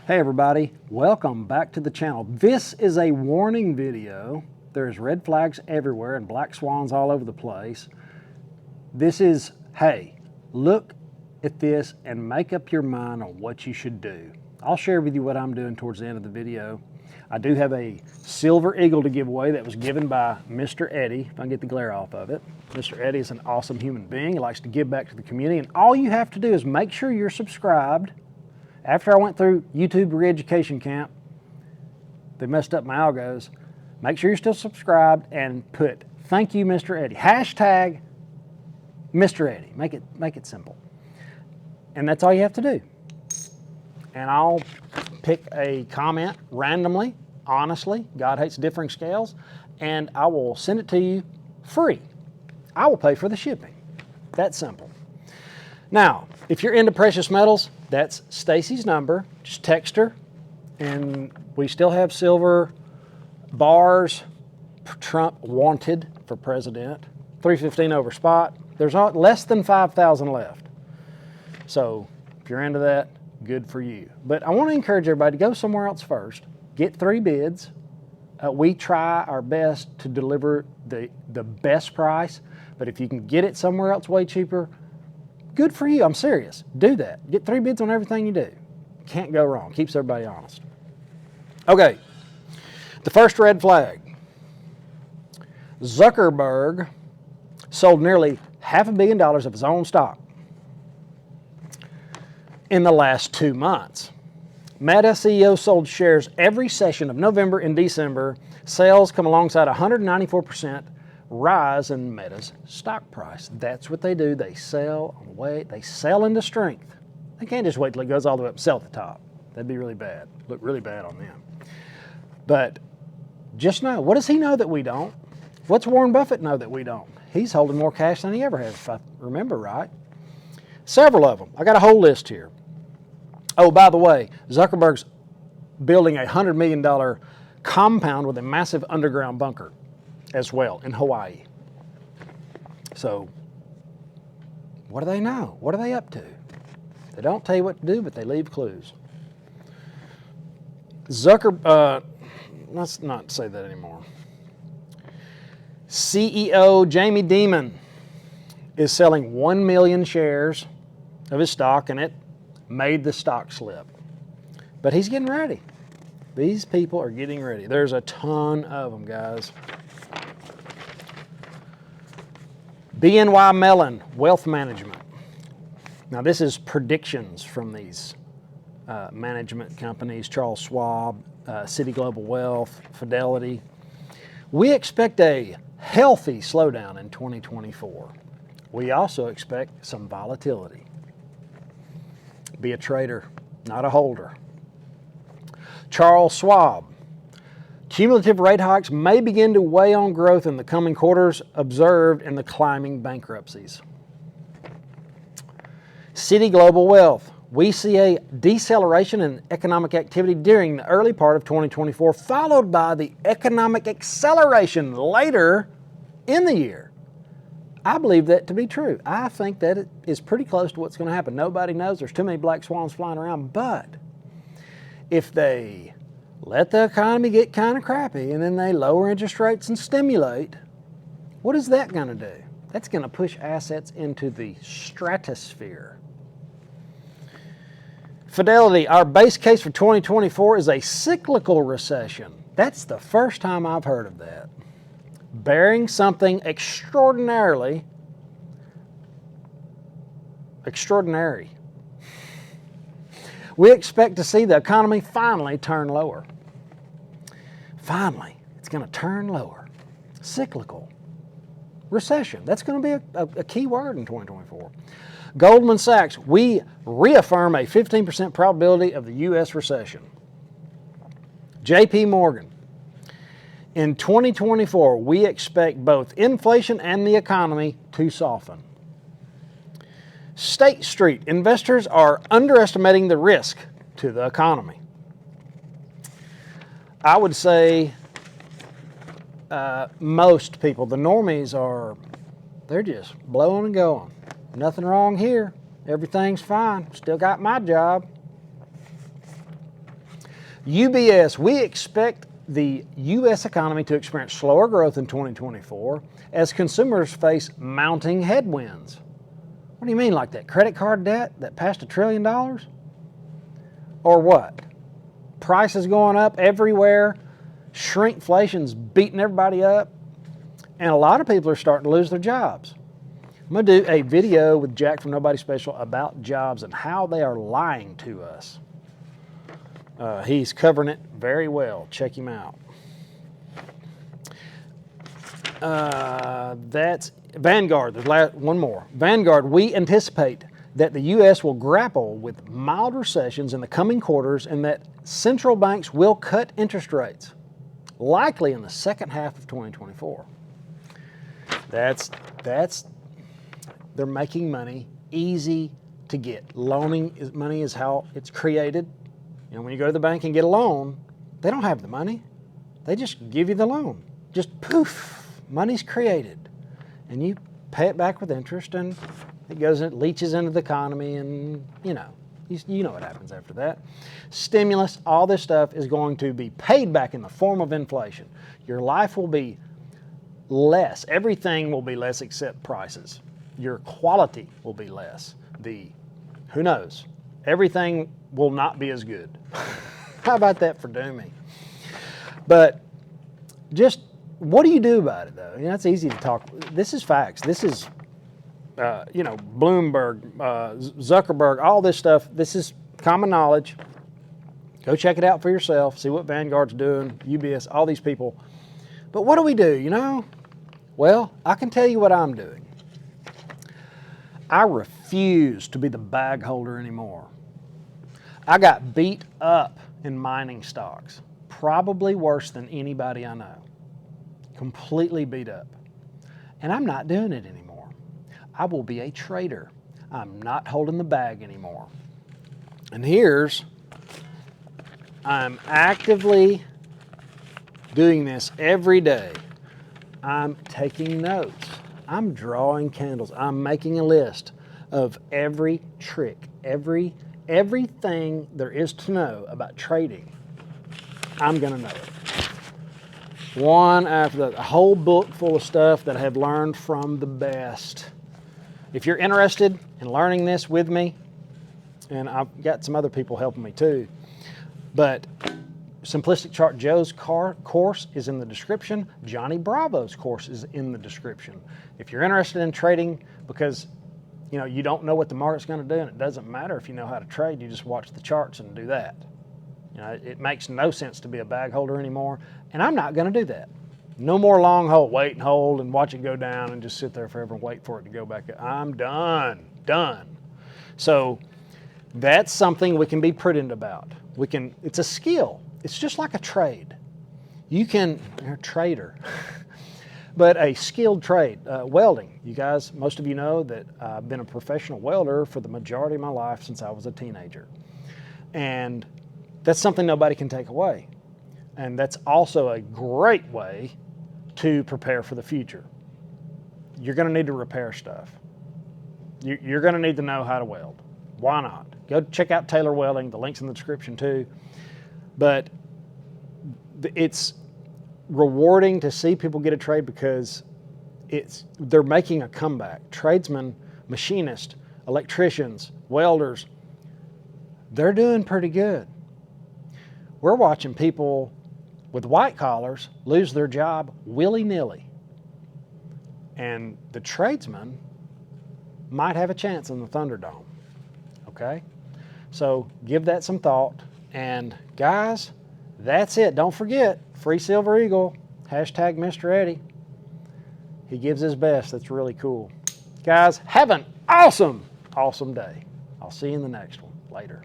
Hey everybody, welcome back to the channel. This is a warning video. There's red flags everywhere and black swans all over the place. This is, hey, look at this and make up your mind on what you should do. I'll share with you what I'm doing towards the end of the video. I do have a silver eagle to give away that was given by Mr. Eddie, if I can get the glare off of it. Mr. Eddie is an awesome human being. He likes to give back to the community, and all you have to do is make sure you're subscribed. After I went through YouTube re-education camp, they messed up my algos. Make sure you're still subscribed and put thank you, Mr. Eddie. Hashtag Mr. Eddie. Make it simple. And that's all you have to do. And I'll pick a comment randomly, honestly. God hates differing scales. And I will send it to you free. I will pay for the shipping. That's simple. Now, if you're into precious metals, that's Stacy's number. Just text her. And we still have silver bars. Trump wanted for president. $315 over spot. There's less than 5,000 left. So if you're into that, good for you. But I want to encourage everybody to go somewhere else first. Get 3 bids. We try our best to deliver the best price. But if you can get it somewhere else way cheaper, good for you. I'm serious. Do that. Get 3 bids on everything you do. Can't go wrong. Keeps everybody honest. Okay. The first red flag. Zuckerberg sold nearly $500 million of his own stock in the last 2 months. Meta CEO sold shares every session of November and December. Sales come alongside a 194% rise in Meta's stock price. That's what they do. They sell on the way. They sell into strength. They can't just wait till it goes all the way up and sell at the top. That'd be really bad. Look really bad on them. But just know, what does he know that we don't? What's Warren Buffett know that we don't? He's holding more cash than he ever has, if I remember right. Several of them. I got a whole list here. Oh, by the way, Zuckerberg's building a $100 million compound with a massive underground bunker as well in Hawaii. So, what do they know? What are they up to? They don't tell you what to do, but they leave clues. Let's not say that anymore. CEO Jamie Dimon is selling 1 million shares of his stock, and it made the stock slip. But he's getting ready. These people are getting ready. There's a ton of them, guys. BNY Mellon Wealth Management. Now, this is predictions from these management companies, Charles Schwab, Citi Global Wealth, Fidelity. We expect a healthy slowdown in 2024. We also expect some volatility. Be a trader, not a holder. Charles Schwab. Cumulative rate hikes may begin to weigh on growth in the coming quarters, observed in the climbing bankruptcies. Citi Global Wealth. We see a deceleration in economic activity during the early part of 2024, followed by the economic acceleration later in the year. I believe that to be true. I think that it is pretty close to what's going to happen. Nobody knows. There's too many black swans flying around. But if they let the economy get kind of crappy and then they lower interest rates and stimulate, what is that going to do? That's going to push assets into the stratosphere. Fidelity, our base case for 2024 is a cyclical recession. That's the first time I've heard of that. Bearing something extraordinary. We expect to see the economy finally turn lower. Finally, it's going to turn lower. Cyclical. Recession. That's going to be a key word in 2024. Goldman Sachs, we reaffirm a 15% probability of the U.S. recession. JP Morgan, in 2024, we expect both inflation and the economy to soften. State Street, investors are underestimating the risk to the economy. I would say most people, the normies, they're just blowing and going. Nothing wrong here. Everything's fine. Still got my job. UBS, we expect the U.S. economy to experience slower growth in 2024 as consumers face mounting headwinds. What do you mean like that? Credit card debt that passed $1 trillion? Or what? Prices going up everywhere, shrinkflation's beating everybody up, and a lot of people are starting to lose their jobs. I'm going to do a video with Jack from Nobody Special about jobs and how they are lying to us. He's covering it very well. Check him out. That's Vanguard. There's one more. Vanguard, we anticipate that the U.S. will grapple with mild recessions in the coming quarters and that central banks will cut interest rates, likely in the second half of 2024. They're making money easy to get. Loaning money is how it's created. You know, when you go to the bank and get a loan, they don't have the money. They just give you the loan. Just poof, money's created. And you pay it back with interest, and it leaches into the economy, and you know what happens after that. Stimulus, all this stuff is going to be paid back in the form of inflation. Your life will be less. Everything will be less except prices. Your quality will be less. Who knows? Everything will not be as good. How about that for dooming? But just what do you do about it, though? You know, it's easy to talk. This is facts. This is, Bloomberg, Zuckerberg, all this stuff. This is common knowledge. Go check it out for yourself. See what Vanguard's doing, UBS, all these people. But what do we do, you know? Well, I can tell you what I'm doing. I refuse to be the bag holder anymore. I got beat up in mining stocks, probably worse than anybody I know. Completely beat up. And I'm not doing it anymore. I will be a trader. I'm not holding the bag anymore. And I'm actively doing this every day. I'm taking notes. I'm drawing candles. I'm making a list of every trick, everything there is to know about trading. I'm going to know it. One after the a whole book full of stuff that I have learned from the best. If you're interested in learning this with me, and I've got some other people helping me too, but Simplistic Chart Joe's course is in the description. Johnny Bravo's course is in the description. If you're interested in trading because you don't know what the market's going to do, and it doesn't matter if you know how to trade, you just watch the charts and do that. It makes no sense to be a bag holder anymore, and I'm not going to do that. No more long hold, wait and hold and watch it go down and just sit there forever and wait for it to go back up. I'm done. So that's something we can be prudent about. It's a skill. It's just like a trade. You're a trader, but a skilled trade. Welding. You guys, most of you know that I've been a professional welder for the majority of my life since I was a teenager. And that's something nobody can take away. And that's also a great way to prepare for the future. You're going to need to repair stuff. You're going to need to know how to weld. Why not? Go check out Taylor Welding. The link's in the description too. But it's rewarding to see people get a trade because they're making a comeback. Tradesmen, machinists, electricians, welders, they're doing pretty good. We're watching people with white collars lose their job willy-nilly. And the tradesmen might have a chance in the Thunderdome. Okay? So give that some thought. And guys, that's it. Don't forget, Free Silver Eagle, hashtag Mr. Eddie. He gives his best. That's really cool. Guys, have an awesome day. I'll see you in the next one. Later.